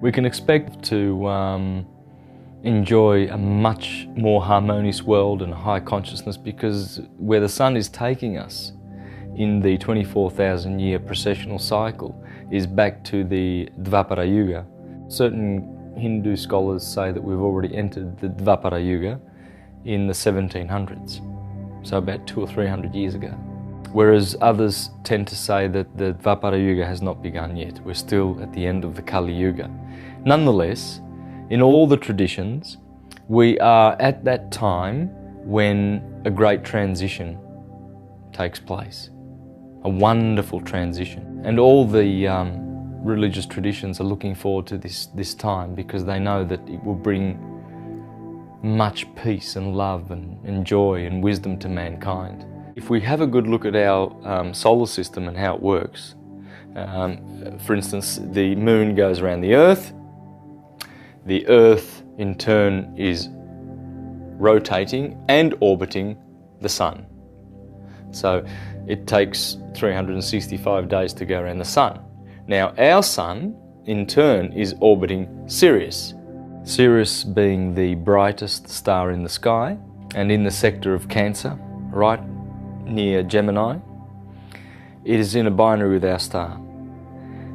We can expect to enjoy a much more harmonious world and high consciousness, because where the sun is taking us in the 24,000 year precessional cycle is back to the Yuga. Certain Hindu scholars say that we've already entered the Yuga in the 1700s, so about 200 or 300 years ago. Whereas others tend to say that the Yuga has not begun yet. We're still at the end of the Kali-yuga. Nonetheless, in all the traditions, we are at that time when a great transition takes place. A wonderful transition. And all the religious traditions are looking forward to this time, because they know that it will bring much peace and love and joy and wisdom to mankind. If we have a good look at our solar system and how it works, for instance, the moon goes around the Earth in turn is rotating and orbiting the sun. So it takes 365 days to go around the sun. Now our sun in turn is orbiting Sirius. Sirius being the brightest star in the sky and in the sector of Cancer, right near Gemini. It is in a binary with our star.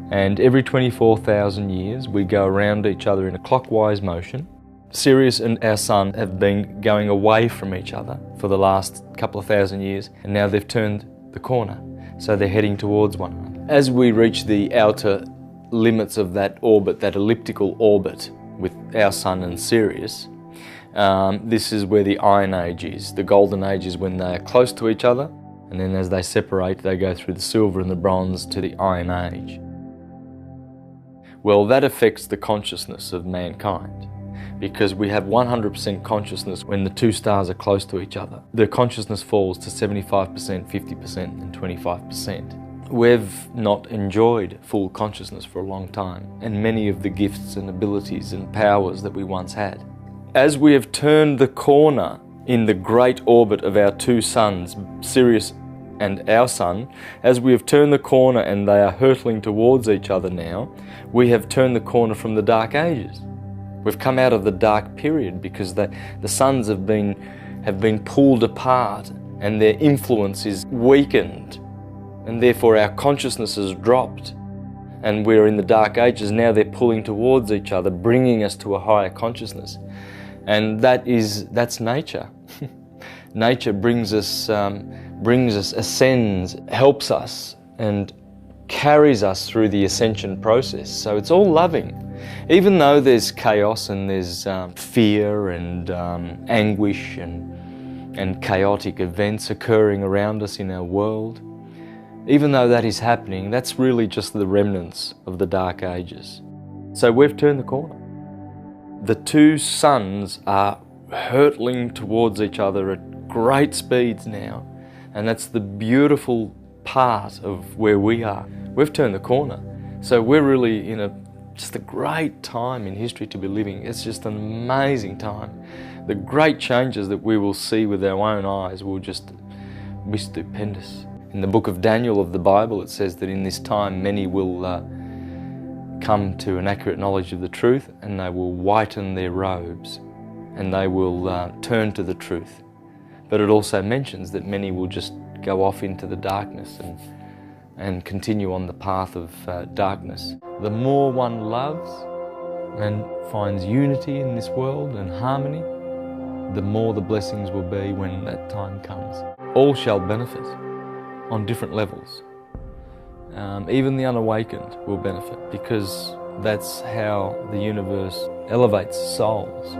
And every 24,000 years we go around each other in a clockwise motion. Sirius and our sun have been going away from each other for the last couple of thousand years, and now they've turned the corner, so they're heading towards one another. As we reach the outer limits of that orbit, that elliptical orbit with our sun and Sirius, this is where the Iron Age is. The Golden Age is when they are close to each other, and then as they separate they go through the Silver and the Bronze to the Iron Age. Well, that affects the consciousness of mankind, because we have 100% consciousness when the two stars are close to each other. The consciousness falls to 75%, 50% and 25%. We've not enjoyed full consciousness for a long time, and many of the gifts and abilities and powers that we once had. As we have turned the corner in the great orbit of our two suns, Sirius and our sun, as we have turned the corner and they are hurtling towards each other now, we have turned the corner from the Dark Ages. We've come out of the dark period, because the suns have been pulled apart and their influence is weakened, and therefore our consciousness has dropped, and we're in the Dark Ages. Now they're pulling towards each other, bringing us to a higher consciousness. And that's nature. Nature brings us, ascends, helps us and carries us through the ascension process. So it's all loving. Even though there's chaos and there's fear and anguish and chaotic events occurring around us in our world, even though that is happening, that's really just the remnants of the Dark Ages. So we've turned the corner. The two suns are hurtling towards each other at great speeds now, and that's the beautiful part of where we are. We've turned the corner, so we're really in just a great time in history to be living. It's just an amazing time. The great changes that we will see with our own eyes will just be stupendous. In the book of Daniel of the Bible, it says that in this time many will come to an accurate knowledge of the truth, and they will whiten their robes, and they will turn to the truth. But it also mentions that many will just go off into the darkness and continue on the path of darkness. The more one loves and finds unity in this world and harmony, the more the blessings will be when that time comes. All shall benefit on different levels. Even the unawakened will benefit, because that's how the universe elevates souls.